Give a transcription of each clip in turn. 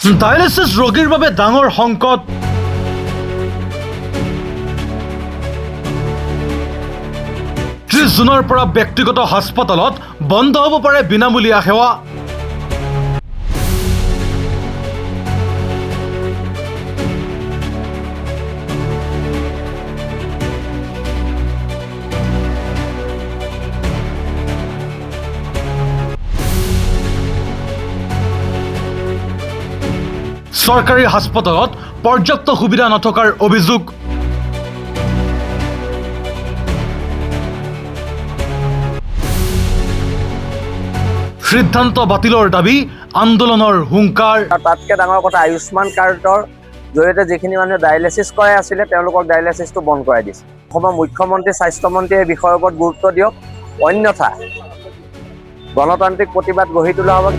Dialysis ৰোগীৰ বাবে ডাঙৰ সংকট। 30 জুনৰ পৰা ব্যক্তিগত হাস্পতালত বন্ধ হ'ব পাৰে বিনামূলীয়া সেৱা। চৰকাৰী হাস্পতালত পৰ্যাপ্ত সুবিধা নথকাৰ অভিযোগ। সিদ্ধান্ত বাতিলৰ দাবী, আন্দোলনৰ হুংকাৰ। তাতকৈ ডাঙৰ কথা, আয়ুষ্মান কাৰ্ডৰ জৰিয়তে যিখিনি মানুহে ডায়েলিচিছ কৰাই আছিলে তেওঁলোকক ডায়েলিচিছটো বন্ধ কৰাই দিছে। অসমৰ মুখ্যমন্ত্ৰী, স্বাস্থ্যমন্ত্ৰীয়ে এই বিষয়ৰ ওপৰত গুৰুত্ব দিয়ক, অন্যথা গণতান্ত্ৰিক প্ৰতিবাদ গঢ়ি তোলা হ'ব।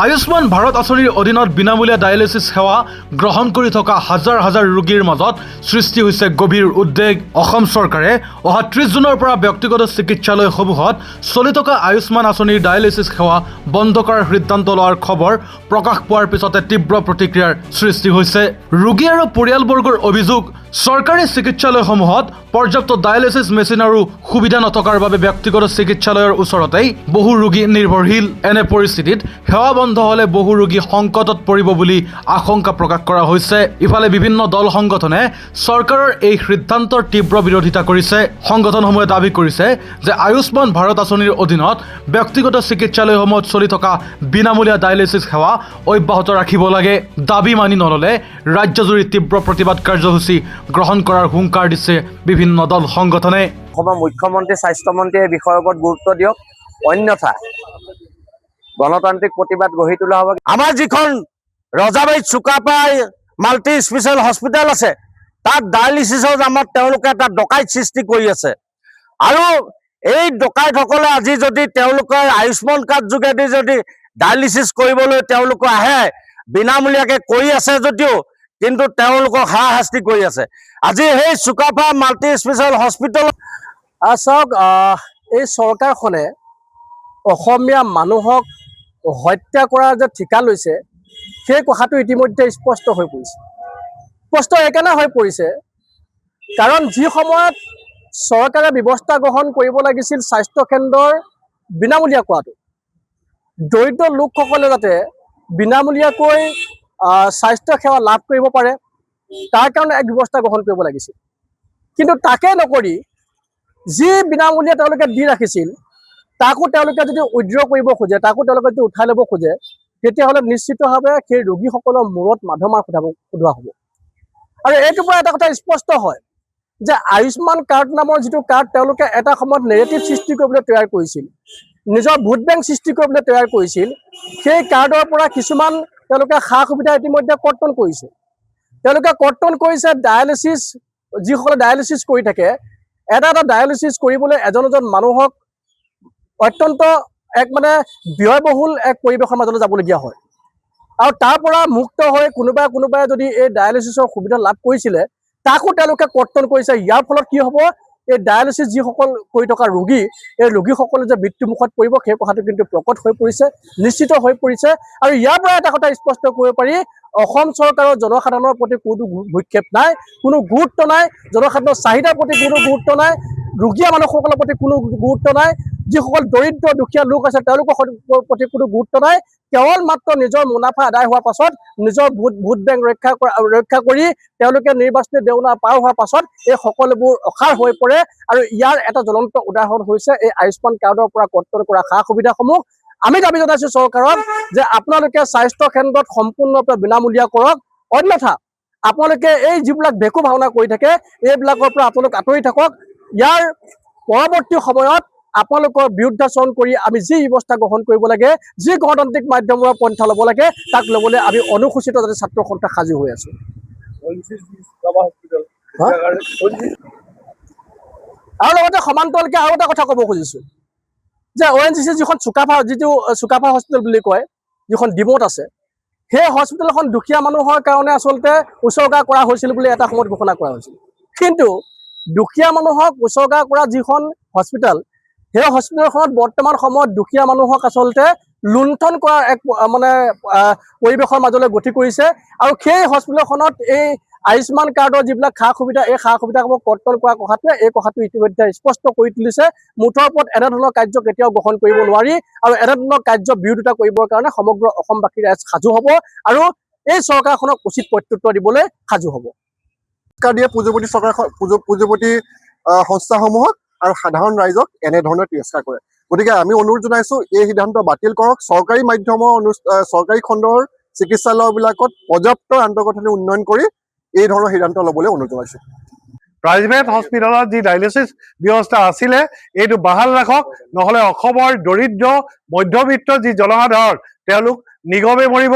আয়ুষ্মান ভাৰত আঁচনিৰ অধীনত বিনামূলীয়া ডায়ালিচিছ সেৱা গ্ৰহণ কৰি থকা হাজাৰ হাজাৰ ৰোগীৰ মাজত সৃষ্টি হৈছে গভীৰ উদ্বেগ। অসম চৰকাৰে অহা 30 জুনৰ পৰা ব্যক্তিগত চিকিৎসালয়সমূহত চলি থকা আয়ুষ্মান আঁচনিৰ ডায়ালিচিছ সেৱা বন্ধ কৰাৰ সিদ্ধান্ত লোৱাৰ খবৰ প্ৰকাশ পোৱাৰ পিছতে তীব্ৰ প্ৰতিক্ৰিয়াৰ সৃষ্টি হৈছে। ৰোগী আৰু পৰিয়ালবৰ্গৰ অভিযোগ, চৰকাৰী চিকিৎসালয়সমূহত পৰ্যাপ্ত ডায়ালিচিছ মেচিন আৰু সুবিধা নথকাৰ বাবে ব্যক্তিগত চিকিৎসালয়ৰ ওচৰতেই বহু ৰোগী নিৰ্ভৰশীল। এনে পৰিস্থিতিত সেৱা বন্ধ হ'লে বহু ৰোগী সংকটত পৰিব বুলি আশংকা প্ৰকাশ কৰা হৈছে। ইফালে বিভিন্ন দল সংগঠনে চৰকাৰৰ এই সিদ্ধান্তৰ তীব্ৰ বিৰোধিতা কৰিছে। সংগঠনসমূহে দাবী কৰিছে যে আয়ুষ্মান ভাৰত আঁচনিৰ অধীনত ব্যক্তিগত চিকিৎসালয়সমূহত চলি থকা বিনামূলীয়া ডায়ালিচিছ সেৱা অব্যাহত ৰাখিব লাগে। দাবী মানি নল'লে ৰাজ্যজুৰি তীব্ৰ প্ৰতিবাদ কাৰ্যসূচী গ্ৰহণ কৰাৰ হুংকাৰ দিছে বিভিন্ন দল সংগঠনে। অসমৰ মুখ্যমন্ত্ৰী, স্বাস্থ্যমন্ত্ৰীয়ে এই বিষয়ৰ ওপৰত গুৰুত্ব দিয়ক, অন্যথা গণতান্ত্ৰিক প্ৰতিবাদ গঢ়ি তোলা হ'ব। আমাৰ যিখন ৰজাবাৰীত চুকাফা মাল্টি স্পেচিয়েল হস্পিটেল আছে, তাত ডায়েলিচিছৰ নামত তেওঁলোকে এটা ডকাইত সৃষ্টি কৰি আছে। আৰু এই ডকাইতসকলে আজি যদি তেওঁলোকৰ আয়ুষ্মান কাৰ্ড যোগেদি যদি ডায়েলিচিছ কৰিবলৈ তেওঁলোকে আহে, বিনামূলীয়াকৈ কৰি আছে যদিও কিন্তু তেওঁলোকক হাৰাশাস্তি কৰি আছে। আজি সেই চুকাফা মাল্টি স্পেচিয়েল হস্পিটেল চাওক, এই চৰকাৰখনে অসমীয়া মানুহক হত্যা কৰাৰ যে ঠিকা লৈছে, সেই কথাটো ইতিমধ্যে স্পষ্ট হৈ পৰিছে। স্পষ্ট এইকাৰণে হৈ পৰিছে কাৰণ যি সময়ত চৰকাৰে ব্যৱস্থা গ্ৰহণ কৰিব লাগিছিল স্বাস্থ্যকেন্দ্ৰৰ বিনামূলীয়া কৰাটো, দৰিদ্ৰ লোকসকলে যাতে বিনামূলীয়াকৈ স্বাস্থ্য সেৱা লাভ কৰিব পাৰে, তাৰ কাৰণে এক ব্যৱস্থা গ্ৰহণ কৰিব লাগিছিল। কিন্তু তাকে নকৰি যি বিনামূলীয়া তেওঁলোকে দি ৰাখিছিল, তাকো তেওঁলোকে যদি উইড্ৰ কৰিব খোজে, তাকো তেওঁলোকে যদি উঠাই ল'ব খোজে, তেতিয়াহ'লে নিশ্চিতভাৱে সেই ৰোগীসকলৰ মূৰত মাধমাৰ সোধোৱা হ'ব। আৰু এইটোৰ পৰা এটা কথা স্পষ্ট হয় যে আয়ুষ্মান কাৰ্ড নামৰ যিটো কাৰ্ড তেওঁলোকে এটা সময়ত নেগেটিভ সৃষ্টি কৰিবলৈ তৈয়াৰ কৰিছিল, নিজৰ ভোট বেংক সৃষ্টি কৰিবলৈ তৈয়াৰ কৰিছিল, সেই কাৰ্ডৰ পৰা কিছুমান তেওঁলোকে সা সুবিধা ইতিমধ্যে কৰ্তন কৰিছে। তেওঁলোকে কৰ্তন কৰিছে ডায়েলিচিছ, যিসকলে ডায়েলিচিছ কৰি থাকে, এটা ডায়েলিচিছ কৰিবলৈ এজন মানুহক অত্যন্ত এক ব্যয়বহুল এক পৰিৱেশৰ মাজলৈ যাবলগীয়া হয়। আৰু তাৰ পৰা মুক্ত হৈ কোনোবাই যদি এই ডায়েলিচিছৰ সুবিধা লাভ কৰিছিলে, তাকো তেওঁলোকে কৰ্তন কৰিছে। ইয়াৰ ফলত কি হ'ব, এই ডায়েলিচিছ যিসকল কৰি থকা ৰোগী, এই ৰোগীসকলে যে মৃত্যুমুখত পৰিব, সেই কথাটো কিন্তু প্ৰকট হৈ পৰিছে, নিশ্চিত হৈ পৰিছে। আৰু ইয়াৰ পৰা এটা কথা স্পষ্ট কৰিব পাৰি, অসম চৰকাৰৰ জনসাধাৰণৰ প্ৰতি কোনো ভূক্ষেপ নাই, কোনো গুৰুত্ব নাই, জনসাধাৰণৰ চাহিদাৰ প্ৰতি কোনো গুৰুত্ব নাই, ৰোগীয়া মানুহসকলৰ প্ৰতি কোনো গুৰুত্ব নাই, যিসকল দৰিদ্ৰ দুখীয়া লোক আছে তেওঁলোকৰ প্ৰতি কোনো গুৰুত্ব নাই। কেৱল মাত্ৰ নিজৰ মুনাফা আদায় হোৱাৰ পাছত, নিজৰ ভোট বেংক ৰক্ষা কৰি তেওঁলোকে নিৰ্বাচনী দেউনা পাৰ হোৱাৰ পাছত এই সকলোবোৰ অসাৰ হৈ পৰে। আৰু ইয়াৰ এটা জ্বলন্ত উদাহৰণ হৈছে এই আয়ুষ্মান কাৰ্ডৰ পৰা কৰ্তন কৰা সা সুবিধাসমূহ। আমি দাবী জনাইছোঁ চৰকাৰক যে আপোনালোকে স্বাস্থ্য কেন্দ্ৰত সম্পূৰ্ণৰূপে বিনামূলীয়া কৰক, অন্যথা আপোনালোকে এই যিবিলাক ভেকু ভাওনা কৰি থাকে, এইবিলাকৰ পৰা আপোনালোক আঁতৰি থাকক। ইয়াৰ পৰৱৰ্তী সময়ত আপোনালোকৰ বিৰুদ্ধাচৰণ কৰি আমি যি ব্যৱস্থা গ্ৰহণ কৰিব লাগে, যি গণতান্ত্ৰিক মাধ্যমৰ পন্থা ল'ব লাগে, তাক ল'বলৈ আমি অনুসূচিত জাতি ছাত্ৰ সন্থা সাজু হৈ আছোঁ। আৰু লগতে সমান্তৰালকৈ আৰু এটা কথা ক'ব খুজিছোঁ যে ONGC যিখন চুকাফা হস্পিটেল বুলি কয়, যিখন ডিমৌত আছে সেই হস্পিটেলখন দুখীয়া মানুহৰ কাৰণে আচলতে উচৰ্গা কৰা হৈছিল বুলি এটা সময়ত ঘোষণা কৰা হৈছিল কিন্তু দুখীয়া মানুহক উচৰ্গা কৰা যিখন হস্পিটেল সেই হস্পিটেলখনত বৰ্তমান সময়ত দুখীয়া মানুহক আচলতে লুণ্ঠন কৰাৰ এক মানে পৰিৱেশৰ মাজলৈ গতি কৰিছে আৰু সেই হস্পিটেলখনত এই আয়ুষ্মান কাৰ্ডৰ যিবিলাক সা সুবিধা এই সা সুবিধাসমূহ কৰ্তন কৰা কথাটোৱে এই কথাটো ইতিমধ্যে স্পষ্ট কৰি তুলিছে মুঠৰ ওপৰত এনেধৰণৰ কাৰ্য কেতিয়াও গ্ৰহণ কৰিব নোৱাৰি আৰু এনেধৰণৰ কাৰ্য বিৰোধিতা কৰিবৰ কাৰণে সমগ্ৰ অসমবাসী ৰাইজ সাজু হ'ব আৰু এই চৰকাৰখনক উচিত প্ৰত্যুত্তৰ দিবলৈ সাজু হ'ব পুৰস্কাৰ দিয়ে পুঁজিপতি পুঁজিপতি সংস্থাসমূহক আৰু সাধাৰণ ৰাইজক এনেধৰণে তিৰস্কাৰ কৰে গতিকে আমি অনুৰোধ জনাইছো এই সিদ্ধান্ত বাতিল কৰক চৰকাৰী মাধ্যমৰ চৰকাৰী খণ্ডৰ চিকিৎসালয়বিলাকত পৰ্যাপ্ত আন্তঃগাঁথনি উন্নয়ন কৰি এই ধৰণৰ সিদ্ধান্ত ল'বলৈ অনুৰোধ জনাইছো প্ৰাইভেট হস্পিটেলত যি ডায়েলিচিছ ব্যৱস্থা আছিলে এইটো বাহাল ৰাখক নহ'লে অসমৰ দৰিদ্ৰ মধ্যবিত্ত যি জনসাধাৰণ তেওঁলোক নিগমে মৰিব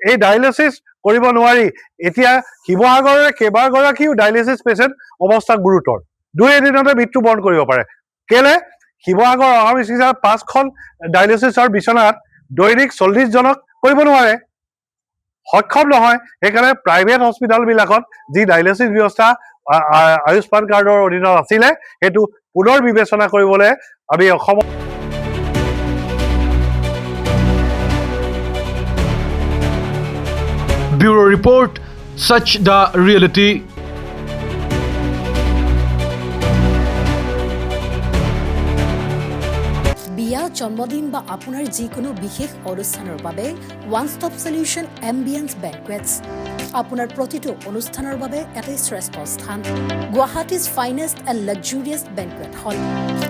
এই ডায়েলিচিছ কৰিব নোৱাৰি এতিয়া শিৱসাগৰৰে কেইবাগৰাকীও ডায়েলিচিছ পেচেণ্ট অৱস্থা গুৰুতৰ 2 এদিনতে মৃত্যুবৰণ কৰিব পাৰে কেলে শিৱসাগৰ অহা চিকিৎসালয়ত 5খন ডায়েলিচিছৰ বিচনাত দৈনিক 40 জনক কৰিব নোৱাৰে সক্ষম নহয় সেইকাৰণে প্ৰাইভেট হস্পিটেলবিলাকত যি ডায়েলিচিছ ব্যৱস্থা আয়ুষ্মান কাৰ্ডৰ অধীনত আছিলে সেইটো পুনৰ বিবেচনা কৰিবলৈ আমি Assam Bureau Report, Such the Reality. বিয়া জন্মদিন বা আপোনাৰ যিকোনো বিশেষ অনুষ্ঠানৰ বাবে one stop solution ambience banquets আপোনাৰ প্ৰতিটো অনুষ্ঠানৰ বাবে এটাই শ্ৰেষ্ঠ স্থান Guwahati's finest and luxurious banquet hall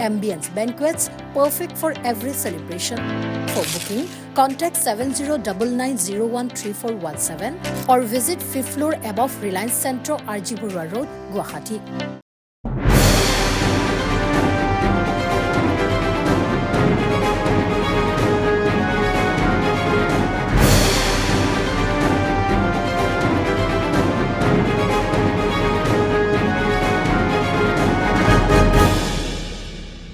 ambience banquets perfect for every celebration for booking contact 7099013417 or visit 5th floor above Reliance Centro, RG Burwa Road, Guwahati.